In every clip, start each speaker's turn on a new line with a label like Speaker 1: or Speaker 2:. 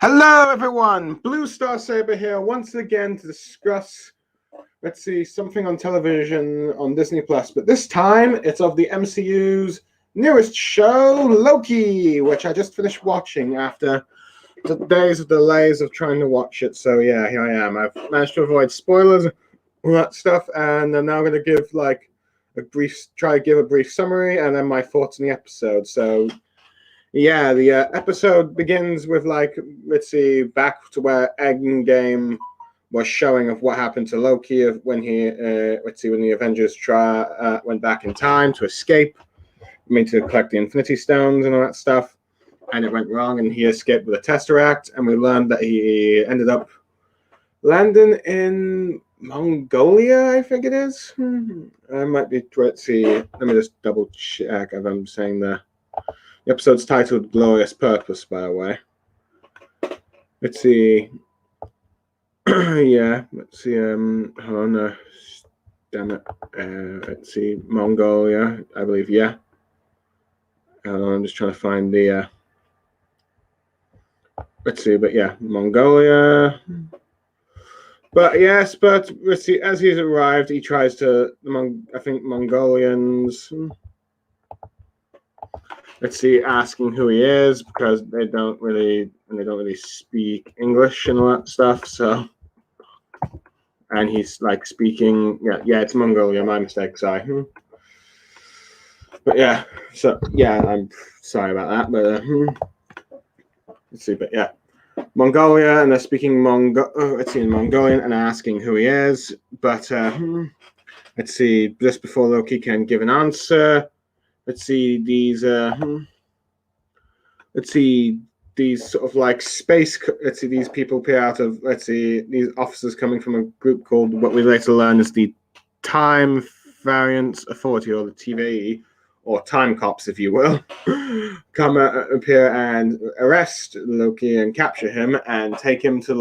Speaker 1: Hello, everyone. Blue Star Saber here once again to discuss, something on television on Disney Plus. But this time, it's of the MCU's newest show, Loki, which I just finished watching after the days of delays of trying to watch it. So yeah, here I am. I've managed to avoid spoilers, all that stuff, and I'm now going to give try to give a brief summary and then my thoughts on the episode. So. Yeah, the episode begins with back to where Endgame was showing of what happened to Loki when when the Avengers went back in time to escape, to collect the Infinity Stones and all that stuff, and it went wrong, and he escaped with a Tesseract, and we learned that he ended up landing in Mongolia, I think it is. I might be. Let me just double check if I'm saying that. The episode's titled Glorious Purpose, by the way. Let's see. Yeah, let's see. Hold on. Damn it. Let's see. Mongolia, I believe, yeah. I'm just trying to find the. Let's see, but yeah, Mongolia. But yes, let's see. As he's arrived, he tries to. I think Mongolians. Asking who he is because they don't really speak English and all that stuff. So, and he's speaking. Yeah, it's Mongolia. My mistake. Sorry. But yeah, I'm sorry about that. But let's see. But yeah, Mongolia, and they're speaking Mongolian, and asking who he is. But let's see. Just before Loki can give an answer. These sort of space. These people appear out of. These officers coming from a group called what we later learn is the Time Variance Authority, or the TVA, or Time Cops, if you will, appear and arrest Loki and capture him and take him to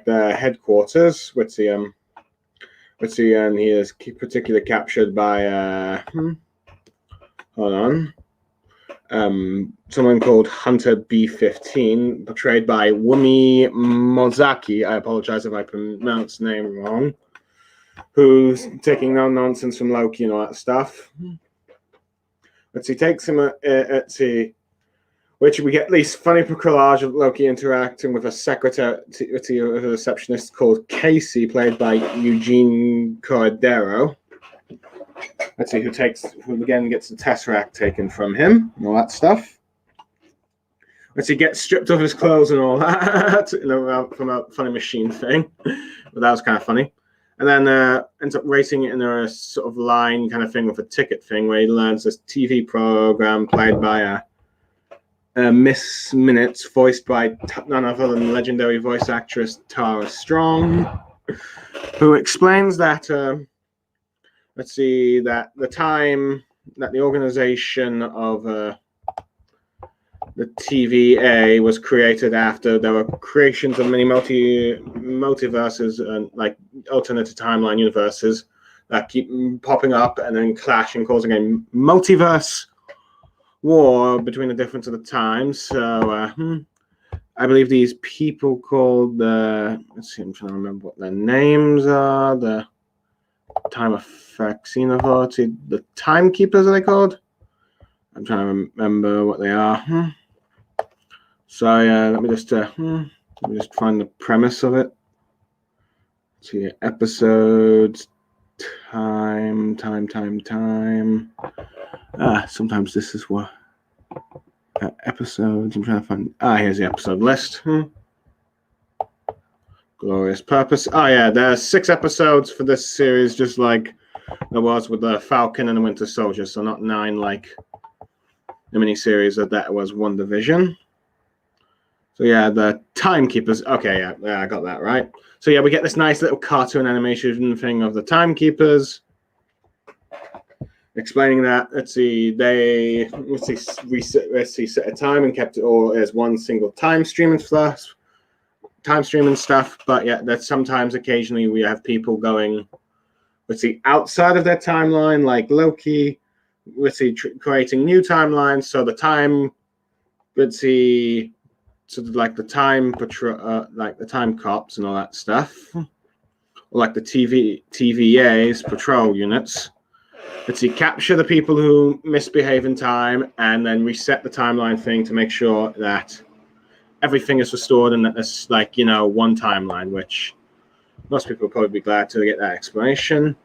Speaker 1: their headquarters. And he is particularly captured by hold on, someone called Hunter B-15, portrayed by Wumi Mozaki. I apologize if I pronounced the name wrong. Who's taking no nonsense from Loki and all that stuff. Takes him. Which we get at least funny collage of Loki interacting with a secretary, a receptionist called Casey, played by Eugene Cordero. Who again gets the Tesseract taken from him and all that stuff. He gets stripped of his clothes and all that from a funny machine thing. But that was kind of funny. And then ends up racing in a sort of line kind of thing with a ticket thing where he learns this TV program played by Miss Minutes, voiced by none other than legendary voice actress Tara Strong, who explains that that the time that the organization of the TVA was created after there were creations of many multiverses and alternative timeline universes that keep popping up and then clashing, causing a multiverse war between the difference of the times. So I believe these people called I'm trying to remember what their names are. The Time Effects Authority, the Timekeepers, are they called? I'm trying to remember what they are. So yeah, let me just find the premise of it. Let's see, episodes, time. Sometimes this is what episodes. I'm trying to find. Here's the episode list. Glorious Purpose. Yeah, there are 6 episodes for this series, just like there was with the Falcon and the Winter Soldier. So not 9 like the miniseries that was WandaVision. So yeah, the Timekeepers. Okay, yeah, I got that right. So yeah, we get this nice little cartoon animation thing of the Timekeepers. Explaining that, they set a time and kept it all as one single time stream and stuff. But yeah, that sometimes occasionally we have people going, outside of their timeline, like Loki, creating new timelines. So the time let's see, sort of like the time patrol, like the time cops and all that stuff, or like the TVA's patrol units. Let's see, capture the people who misbehave in time, and then reset the timeline thing to make sure that everything is restored and that there's like one timeline, which most people will probably be glad to get that explanation.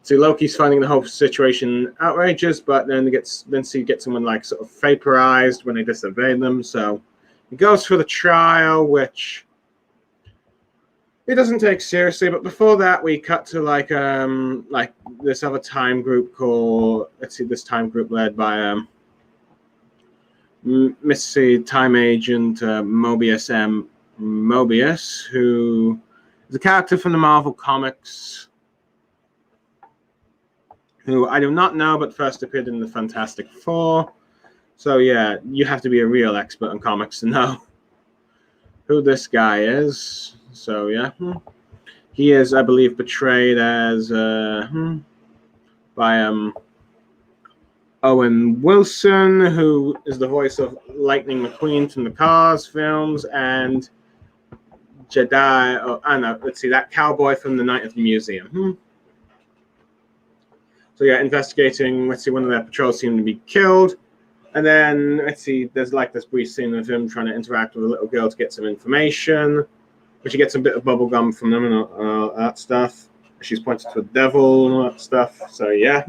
Speaker 1: So Loki's finding the whole situation outrageous, but then he gets someone like sort of vaporized when they disobey them. So he goes for the trial, which he doesn't take seriously. But before that, we cut to like this other time group called, let's see, this time group led by Missy Time Agent Mobius Mobius, who is a character from the Marvel Comics, who I do not know, but first appeared in the Fantastic Four. So yeah, you have to be a real expert on comics to know who this guy is. So yeah, he is, I believe, portrayed as by Owen Wilson, who is the voice of Lightning McQueen from the Cars films, and let's see, that cowboy from The Night of the Museum. So yeah, investigating, let's see, one of their patrols seemed to be killed. And then, let's see, there's like this brief scene of him trying to interact with a little girl to get some information, which he gets a bit of bubble gum from them and all that stuff. She's pointed to a devil and all that stuff. So yeah.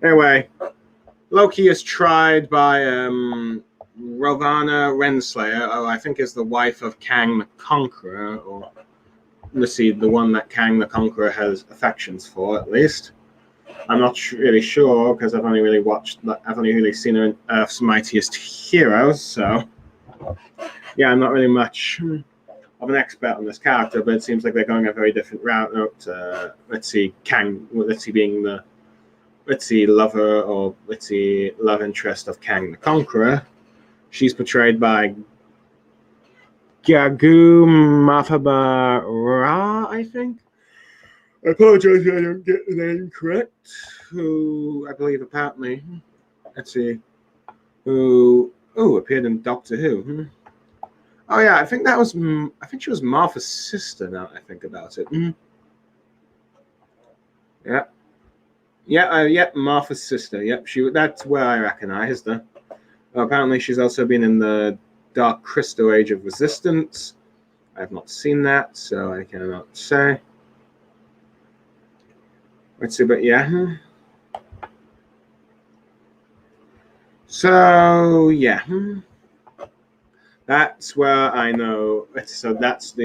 Speaker 1: Anyway, Loki is tried by Ravana Renslayer, who I think is the wife of Kang the Conqueror, or let's see, the one that Kang the Conqueror has affections for, at least. I'm not really sure because I've only really seen her in Earth's Mightiest Heroes, so yeah, I'm not really much of an expert on this character, but it seems like they're going a very different route. Let's see, Kang, being the lover, or love interest of Kang the Conqueror. She's portrayed by Gagu Mafaba, I think. I apologize if I don't get the name correct. Who I believe apparently, who appeared in Doctor Who. Oh yeah, I think she was Martha's sister. Now I think about it. Yeah, Martha's sister. Yep, that's where I recognized her. Apparently, she's also been in the Dark Crystal Age of Resistance. I have not seen that, so I cannot say. Let's see, but yeah. So yeah, that's where I know. So that's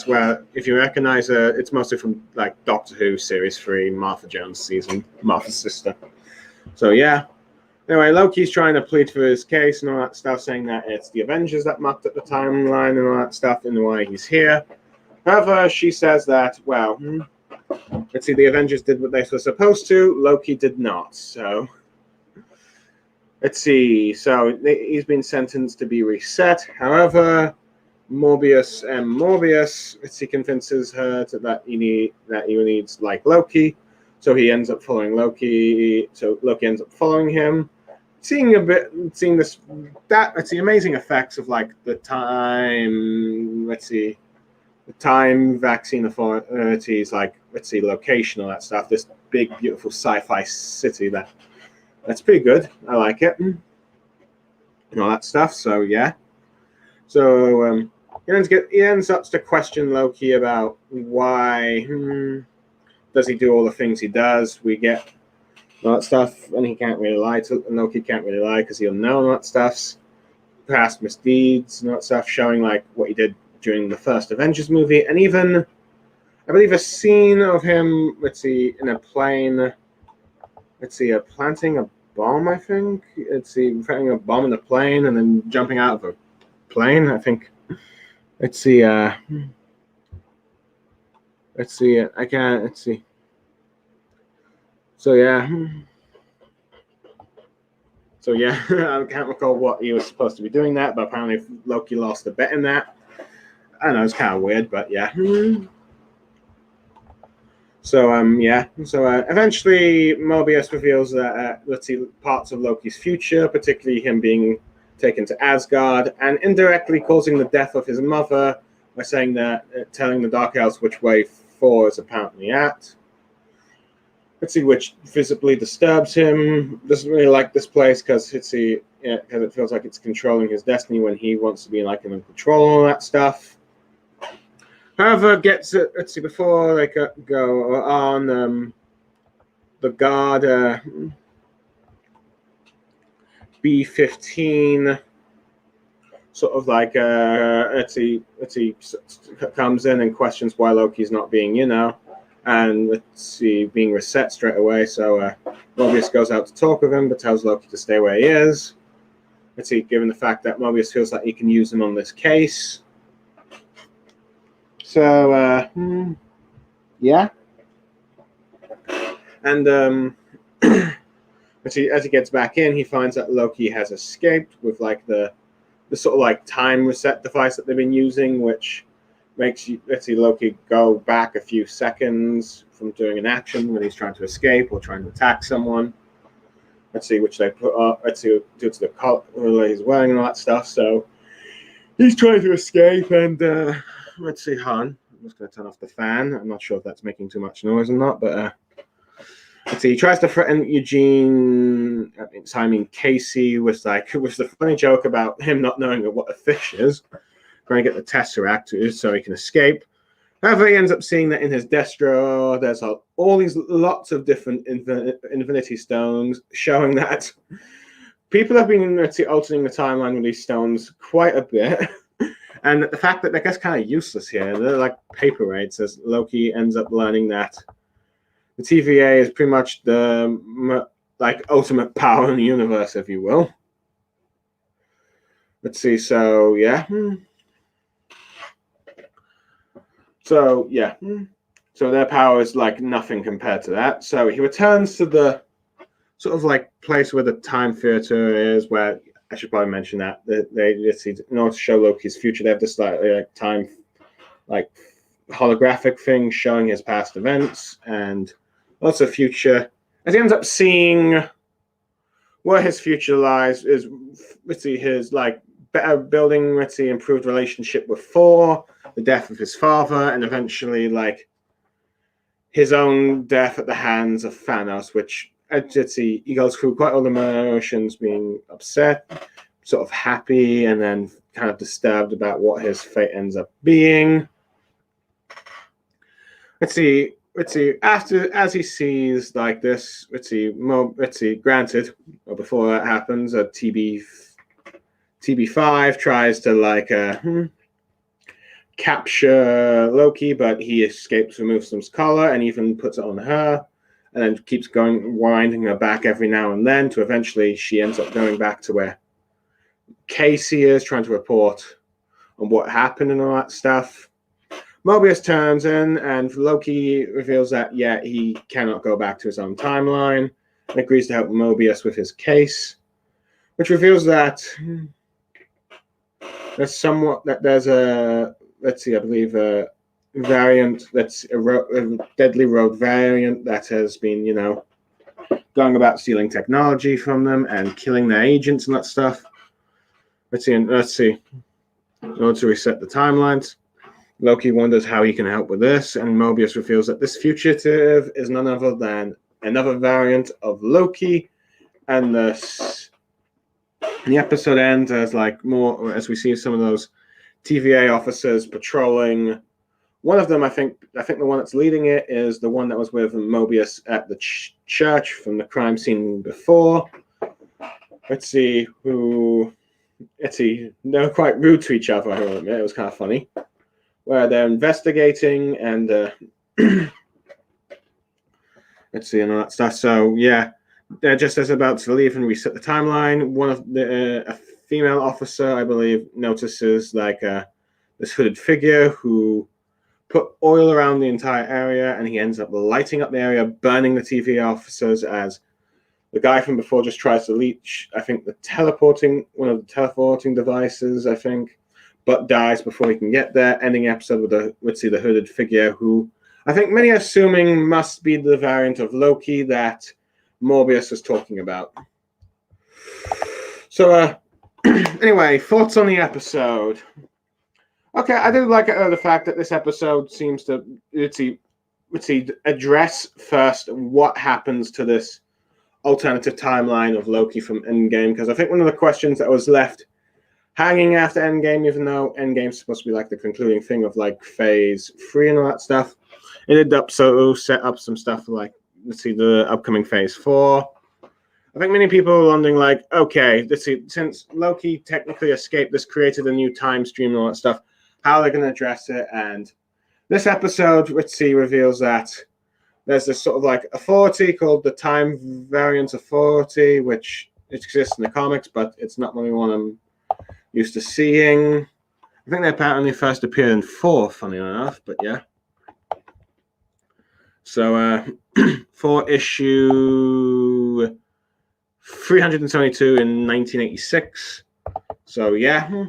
Speaker 1: where, if you recognize her, it's mostly from like Doctor Who Series 3, Martha Jones season, Martha's sister. So yeah. Anyway, Loki's trying to plead for his case and all that stuff, saying that it's the Avengers that mucked up the timeline and all that stuff, and why he's here. However, she says that, well, let's see, the Avengers did what they were supposed to. Loki did not. So, let's see. So, he's been sentenced to be reset. However, Mobius, let's see, convinces her that he needs like Loki. So he ends up following Loki. So Loki ends up following him. Seeing the amazing effects of like the time. Let's see. The time vaccine authorities, like, let's see, location, all that stuff. This big, beautiful sci-fi city that's pretty good. I like it. And all that stuff. So, yeah. So, he ends up to question Loki about why does he do all the things he does. We get all that stuff, and he can't really lie to Loki. Can't really lie because he'll know all that stuff. Past misdeeds and all that stuff, showing like what he did during the first Avengers movie, and even, I believe, a scene of him, let's see, in a plane, planting a bomb, I think. Planting a bomb in a plane and then jumping out of a plane, I think. So, yeah, I can't recall what he was supposed to be doing that, but apparently Loki lost a bet in that. I know, it's kind of weird, but yeah. So, eventually Mobius reveals that, parts of Loki's future, particularly him being taken to Asgard, and indirectly causing the death of his mother by saying that, telling the Dark Elves which way Thor is apparently at. Let's see, which visibly disturbs him. Doesn't really like this place because it feels like it's controlling his destiny when he wants to be like in control and all that stuff. However, let's see, before they go on, the guard B-15 sort of like let's see, comes in and questions why Loki's not being, and let's see, being reset straight away. So Mobius goes out to talk with him, but tells Loki to stay where he is. Let's see, given the fact that Mobius feels like he can use him on this case. So yeah, and as he gets back in, he finds that Loki has escaped with like the sort of like time reset device that they've been using, which makes Loki go back a few seconds from doing an action when he's trying to escape or trying to attack someone. Let's see, which they put up. Let's see, due to the color he's wearing and all that stuff. So he's trying to escape, and let's see, Han. I'm just going to turn off the fan. I'm not sure if that's making too much noise or not, but let's see. He tries to threaten Eugene. Casey was the funny joke about him not knowing what a fish is, trying to get the Tesseract so he can escape. However, he ends up seeing that in his desk drawer, there's all these lots of different Infinity Stones, showing that people have been altering the timeline with these stones quite a bit. And the fact that they're just kind of useless here, they're like paperweights, as Loki ends up learning that the TVA is pretty much the ultimate power in the universe, if you will. Let's see, so yeah. So yeah. So their power is like nothing compared to that. So he returns to the sort of like place where the time theater is, where I should probably mention that they in order to show Loki's future, they have this like time holographic thing showing his past events and also future. As he ends up seeing where his future lies is his like better building, improved relationship with Thor, the death of his father, and eventually like his own death at the hands of Thanos, which he goes through quite all the emotions, being upset, sort of happy, and then kind of disturbed about what his fate ends up being. Let's see. As he sees like this, granted, or before that happens, a TB5 tries to capture Loki, but he escapes, removes some collar, and even puts it on her, and then keeps winding her back every now and then, to eventually she ends up going back to where Casey is, trying to report on what happened and all that stuff. Mobius turns in, and Loki reveals that, he cannot go back to his own timeline, and agrees to help Mobius with his case, which reveals that there's a, I believe a variant that's a deadly rogue variant that has been, going about stealing technology from them and killing their agents and that stuff. Let's see. In order to reset the timelines, Loki wonders how he can help with this, and Mobius reveals that this fugitive is none other than another variant of Loki, and the episode ends as as we see some of those TVA officers patrolling. One of them, I think the one that's leading it is the one that was with Mobius at the church from the crime scene before. They were quite rude to each other, I will admit. It was kind of funny. Where they're investigating and and all that stuff. So yeah, they're just as about to leave and reset the timeline. One of a female officer, I believe, notices this hooded figure who put oil around the entire area, and he ends up lighting up the area, burning the TVA officers, as the guy from before just tries to reach, I think, one of the teleporting devices, I think, but dies before he can get there, ending the episode with the hooded figure, who I think many are assuming must be the variant of Loki that Morbius is talking about. So Anyway, thoughts on the episode. Okay, I do like the fact that this episode seems to address first what happens to this alternative timeline of Loki from Endgame, because I think one of the questions that was left hanging after Endgame, even though Endgame's supposed to be like the concluding thing of like Phase 3 and all that stuff, it did set up some stuff for like the upcoming Phase 4. I think many people are wondering, like, okay, since Loki technically escaped this, created a new time stream and all that stuff, how are they going to address it? And this episode, reveals that there's this sort of like authority called the Time Variance Authority, which exists in the comics, but it's not what we want them used to seeing. I think they apparently first appeared in 4, funny enough, but yeah. So, 4 issue 372 in 1986. So, yeah.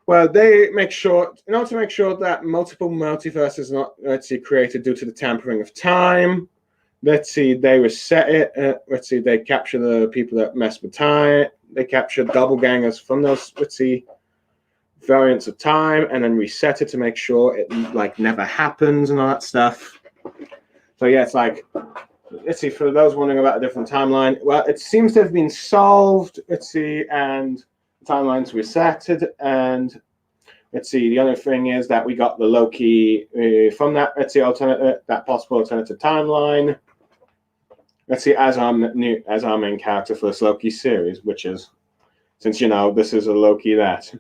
Speaker 1: Well, they make sure, in order to make sure that multiple multiverses are not, created due to the tampering of time, they reset it. They capture the people that mess with time. They capture doppelgangers from those, variants of time, and then reset it to make sure it, like, never happens and all that stuff. So, yeah, it's like, for those wondering about a different timeline, well, it seems to have been solved, and timeline's resetted, and the other thing is that we got the Loki from that that possible alternative timeline. As our main character for this Loki series, which is, since this is a Loki that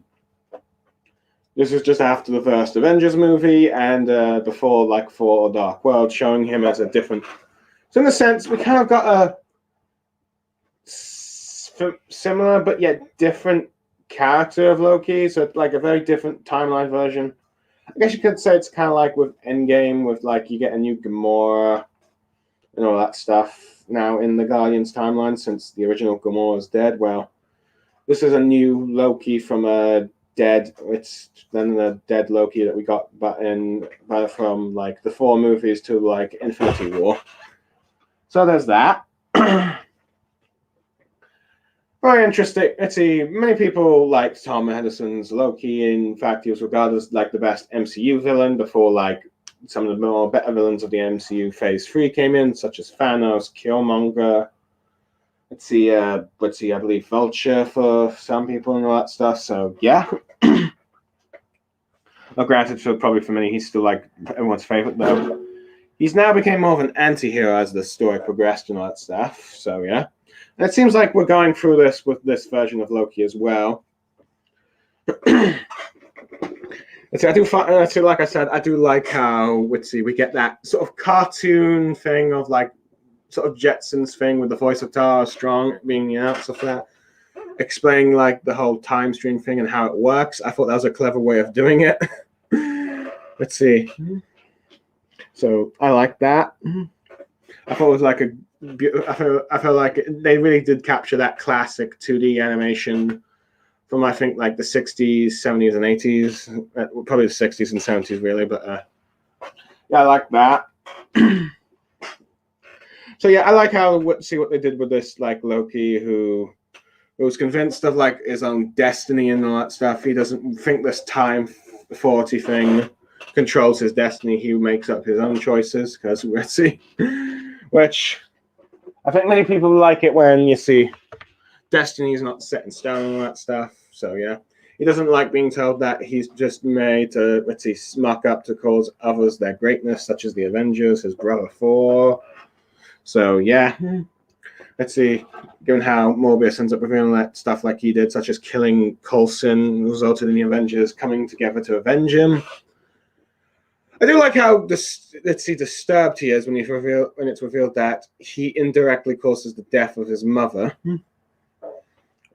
Speaker 1: this is just after the first Avengers movie and before like Thor: Dark World, showing him as a different. So in a sense, we kind of got a similar but yet different character of Loki, so it's like a very different timeline version. I guess you could say it's kind of like with Endgame, with like you get a new Gamora and all that stuff now in the Guardians timeline, since the original Gamora is dead. Well, this is a new Loki from a dead. It's then the dead Loki that we got, from like the 4 movies to like Infinity War. So there's that. Very interesting. Many people liked Tom Hiddleston's Loki. In fact, he was regarded as like the best MCU villain before like some of the more better villains of the MCU Phase 3 came in, such as Thanos, Killmonger. I believe Vulture for some people and all that stuff. So yeah. Well, granted, probably for many, he's still like everyone's favorite though. He's now became more of an anti-hero as the story progressed and all that stuff. So yeah. And it seems like we're going through this with this version of Loki as well. Like I said, I do like how we get that sort of cartoon thing of like sort of Jetsons thing with the voice of Tara Strong being the announcer for that, explaining like the whole time stream thing and how it works. I thought that was a clever way of doing it. So I like that. I thought it was like I feel like they really did capture that classic 2D animation from I think like the 60s, 70s, and 80s. Probably the 60s and 70s really, but yeah, I like that. So yeah, I like how what they did with this like Loki who was convinced of like his own destiny and all that stuff. He doesn't think this time 40 thing controls his destiny. He makes up his own choices because which I think many people like it when you see destiny is not set in stone and all that stuff. So yeah, he doesn't like being told that he's just made to smuck up to cause others their greatness, such as the Avengers, his brother Thor. So yeah, given how Morbius ends up revealing that stuff like he did, such as killing Coulson, resulted in the Avengers coming together to avenge him. I do like how disturbed he is when it's revealed that he indirectly causes the death of his mother and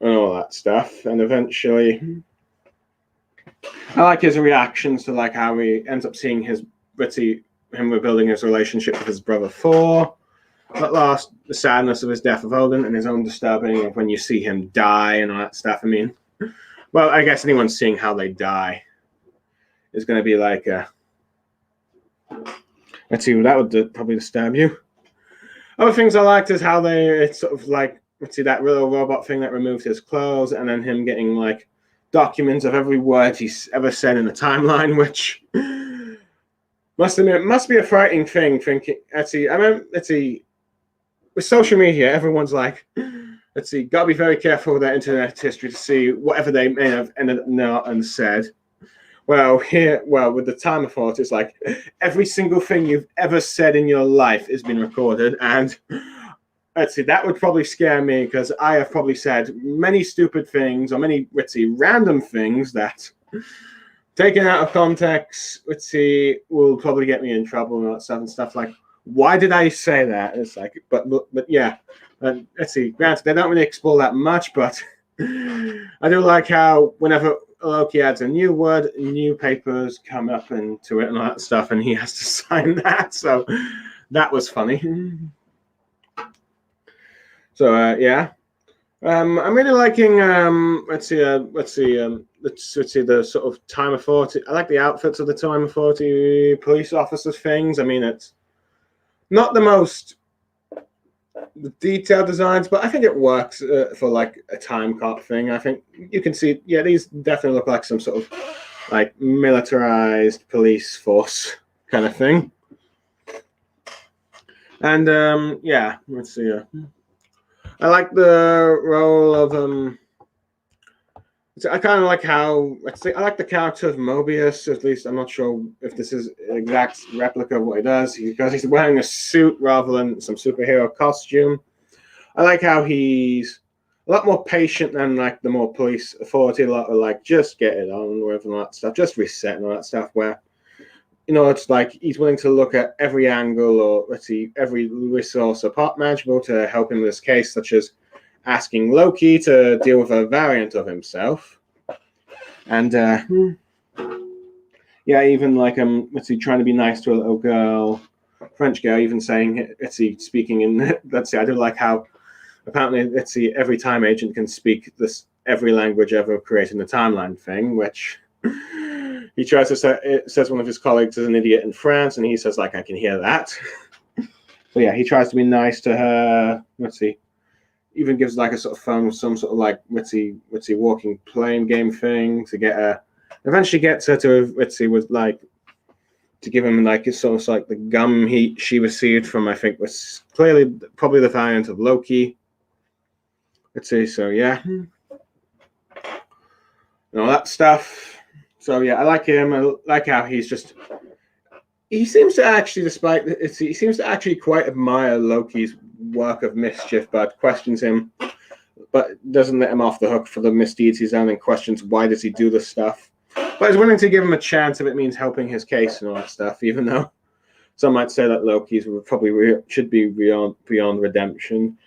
Speaker 1: all that stuff. And eventually, I like his reactions to like how he ends up seeing him rebuilding his relationship with his brother Thor. At last, the sadness of his death of Odin and his own disturbing of when you see him die and all that stuff. I mean, well, I guess anyone seeing how they die is going to be like that would probably disturb you. Other things I liked is how it's sort of like let's see, that little robot thing that removed his clothes, and then him getting like documents of every word he's ever said in the timeline, which must be a frightening thing. Thinking, let's see, let's see, with social media, everyone's like, let's see, gotta be very careful with their internet history to see whatever they may have ended up not and said. Well, with the Time Authority, it's like every single thing you've ever said in your life has been recorded, and let's see, that would probably scare me because I have probably said many stupid things or many, let's see, random things that, taken out of context, let's see, will probably get me in trouble and all that stuff and stuff like, why did I say that? It's like, but yeah, let's see. Granted, they don't really explore that much, but I do like how whenever Loki adds a new word, new papers come up into it and all that stuff, and he has to sign that. So that was funny. So yeah, I'm really liking. Let's see the sort of Time Authority. I like the outfits of the Time Authority police officers things. I mean, it's not the most detailed designs, but I think it works for like a time cop thing. I think you can see, yeah, these definitely look like some sort of like militarized police force kind of thing. And yeah, let's see. I like the role of I kind of like how, let's say, I like the character of Mobius. At least I'm not sure if this is an exact replica of what he does, because he's wearing a suit rather than some superhero costume. I like how he's a lot more patient than like the more police authority. A lot of like, just get it on with and all that stuff, just reset and all that stuff. Where, you know, it's like he's willing to look at every angle or, let's see, every resource or part manageable to help him with this case, such as asking Loki to deal with a variant of himself. And yeah, even like let's see, trying to be nice to a little girl, French girl, even saying, let's see, speaking in, let's see, I do like how apparently, let's see, every time agent can speak this every language ever created in the timeline thing, which he tries to say, it says one of his colleagues is an idiot in France, and he says, like, I can hear that. So yeah, he tries to be nice to her. Let's see, even gives like a sort of phone with some sort of like, let's see, walking playing game thing to get her, eventually gets her to, let's see, with like, to give him like it's sort of like the gum she received from, I think, was clearly probably the variant of Loki. Let's see, so yeah, and all that stuff. So yeah, I like him. I like how he seems to actually, he seems to actually quite admire Loki's work of mischief, but questions him, but doesn't let him off the hook for the misdeeds he's done, and questions why does he do this stuff. But he's willing to give him a chance if it means helping his case and all that stuff, even though some might say that Loki's probably should be beyond redemption.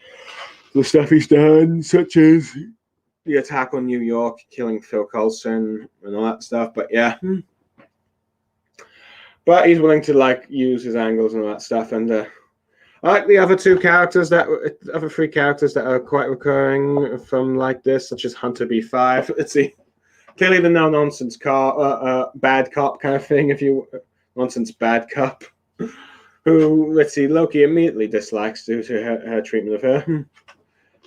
Speaker 1: The stuff he's done, such as the attack on New York, killing Phil Coulson and all that stuff. But yeah, but he's willing to like use his angles and all that stuff. And I like the other three characters that are quite recurring from like this, such as Hunter B5. Let's see, clearly the no nonsense bad cop kind of thing. If you nonsense bad cop, who, let's see, Loki immediately dislikes due to her treatment of her.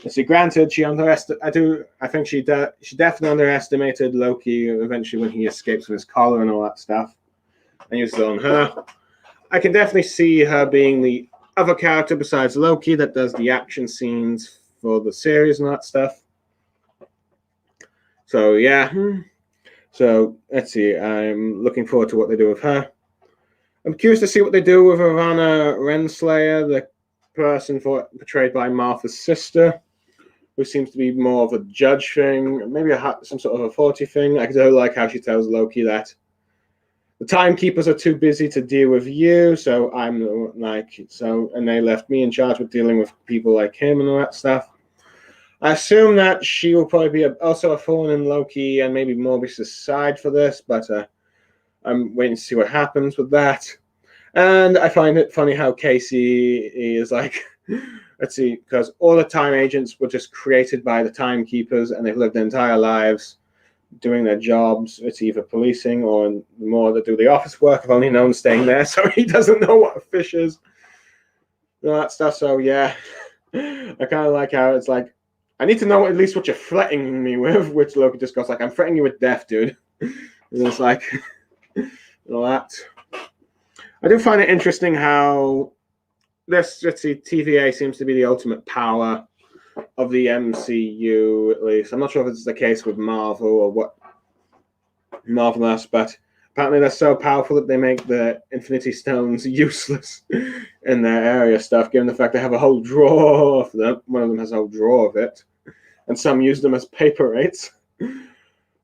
Speaker 1: Let's see, granted, I think she definitely underestimated Loki eventually when he escapes with his collar and all that stuff, and uses it on her. I can definitely see her being the other character besides Loki that does the action scenes for the series and that stuff. So yeah, so let's see, I'm looking forward to what they do with her. I'm curious to see what they do with Ivana Renslayer, the person portrayed by Martha's sister, who seems to be more of a judge thing, maybe some sort of authority thing. I do like how she tells Loki that the timekeepers are too busy to deal with you, so and they left me in charge with dealing with people like him and all that stuff. I assume that she will probably be also a thorn in Loki and maybe Morbius' side for this, but I'm waiting to see what happens with that. And I find it funny how Casey is like, let's see, because all the time agents were just created by the timekeepers, and they've lived their entire lives doing their jobs. It's either policing or more that do the office work. I've only known staying there, so he doesn't know what a fish is and all that stuff. So yeah, I kind of like how it's like I need to know at least what you're threatening me with, which Loki just goes like, I'm threatening you with death, dude. And it's like, all that. I do find it interesting how this, let's see, TVA seems to be the ultimate power of the MCU, at least. I'm not sure if it's the case with Marvel or what Marvel is, but apparently they're so powerful that they make the Infinity Stones useless in their area stuff, given the fact they have a whole drawer of them. One of them has a whole drawer of it. And some use them as paper-weights.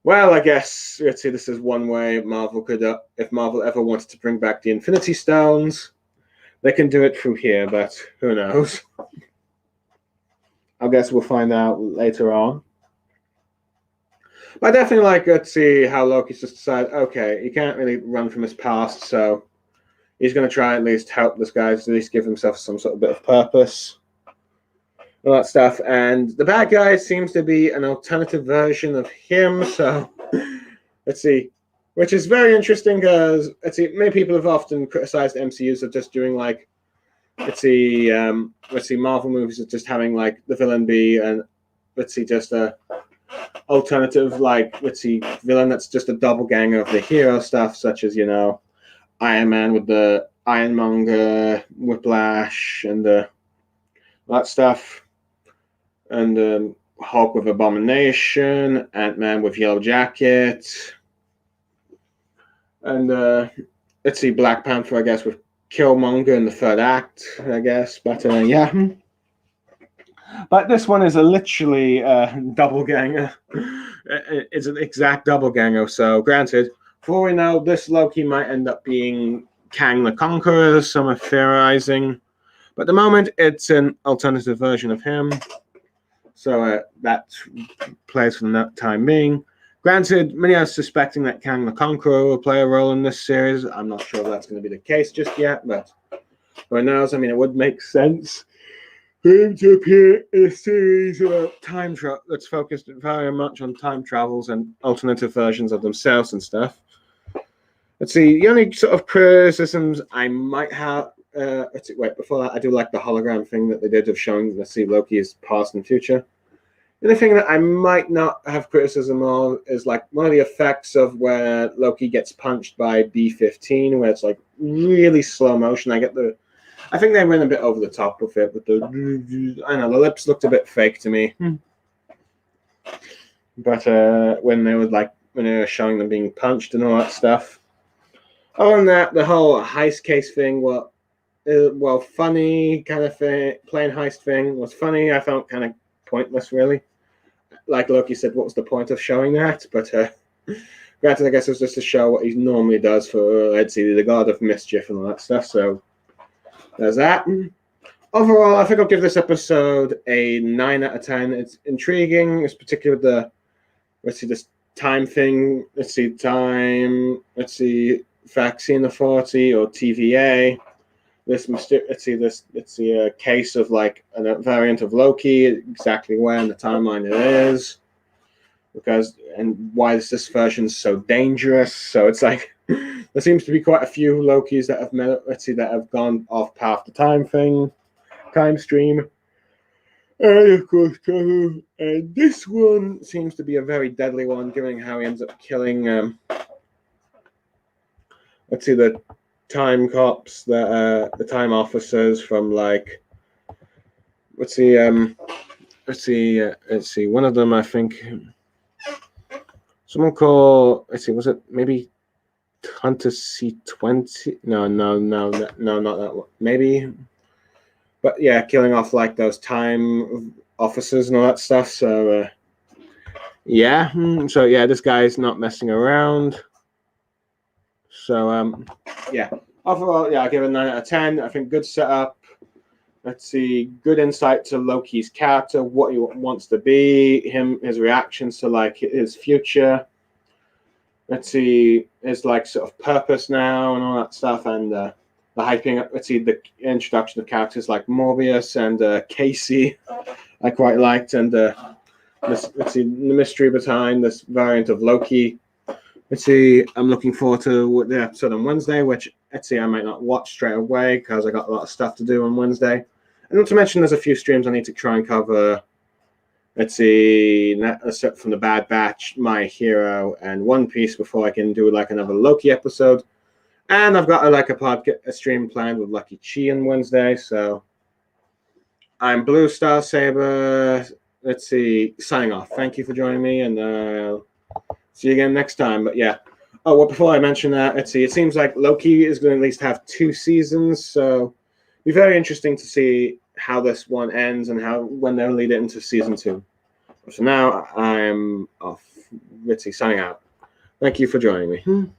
Speaker 1: Well, I guess, let's see, this is one way Marvel could, if Marvel ever wanted to bring back the Infinity Stones, they can do it through here, but who knows? I guess we'll find out later on. But I definitely like, let's see, how Loki's just decided, okay, he can't really run from his past, so he's going to try at least help this guy, at least give himself some sort of bit of purpose. All that stuff, and the bad guy seems to be an alternative version of him. So let's see, which is very interesting because let's see, many people have often criticized MCUs of just doing like let's see, Marvel movies of just having like the villain be and let's see, just a alternative like let's see villain that's just a doppelganger of the hero stuff, such as Iron Man with the Ironmonger, Whiplash, and that stuff. And Hulk with Abomination, Ant-Man with Yellow Jacket, and let's see, Black Panther, I guess, with Killmonger in the third act, I guess. But yeah. But this one is literally a doppelganger. It's an exact doppelganger. So, granted, for all we know, this Loki might end up being Kang the Conqueror, some are theorizing. But at the moment, it's an alternative version of him. So that plays for the time being. Granted, many are suspecting that Kang the Conqueror will play a role in this series. I'm not sure if that's going to be the case just yet, but who knows? I mean, it would make sense for him to appear in a series about time travel that's focused very much on time travels and alternative versions of themselves and stuff. Let's see, the only sort of criticisms I might have. Wait, before that, I do like the hologram thing that they did of showing, let's see, Loki's past and future. The only thing that I might not have criticism of is like one of the effects of where Loki gets punched by B-15, where it's like really slow motion. I think they went a bit over the top with it, with I don't know, the lips looked a bit fake to me. But when they were showing them being punched and all that stuff. Other than that, the whole heist case thing, funny kind of thing, playing heist thing was funny. I found kind of pointless, really. Like Loki said, what was the point of showing that? But granted, I guess it was just to show what he normally does for, let's see, the God of Mischief and all that stuff. So there's that. Overall, I think I'll give this episode a 9 out of 10. It's intriguing. It's particularly with this time thing. Let's see, Vaccine Authority or TVA. Let's see a case of like a variant of Loki, exactly where in the timeline it is, and why is this version so dangerous? So it's like there seems to be quite a few Lokis that have gone off path to time stream, and of course, and this one seems to be a very deadly one, given how he ends up killing. The time cops, the time officers from like, one of them, I think, someone called, was it maybe Hunter C-20? No, not that one. Maybe, but yeah, killing off like those time officers and all that stuff. So this guy's not messing around. So, yeah. Overall, I'll give it a 9 out of 10. I think good setup. Let's see, good insight to Loki's character, what he wants to be, his reactions to like his future. Let's see, his like sort of purpose now and all that stuff, and the hyping up. Let's see, the introduction of characters like Morbius and Casey, I quite liked, and the mystery behind this variant of Loki. Let's see, I'm looking forward to the episode on Wednesday, which, I might not watch straight away because I got a lot of stuff to do on Wednesday. And not to mention there's a few streams I need to try and cover let's see, from the Bad Batch, My Hero, and One Piece before I can do like another Loki episode. And I've got a stream planned with Lucky Chi on Wednesday. So I'm Blue Star Saber. Let's see, signing off. Thank you for joining me, and see you again next time. But yeah. Oh, well, before I mention that, let's see. It seems like Loki is going to at least have 2 seasons, so it'll be very interesting to see how this one ends and when they'll lead it into season 2. So now I'm off. Ritzy signing out. Thank you for joining me.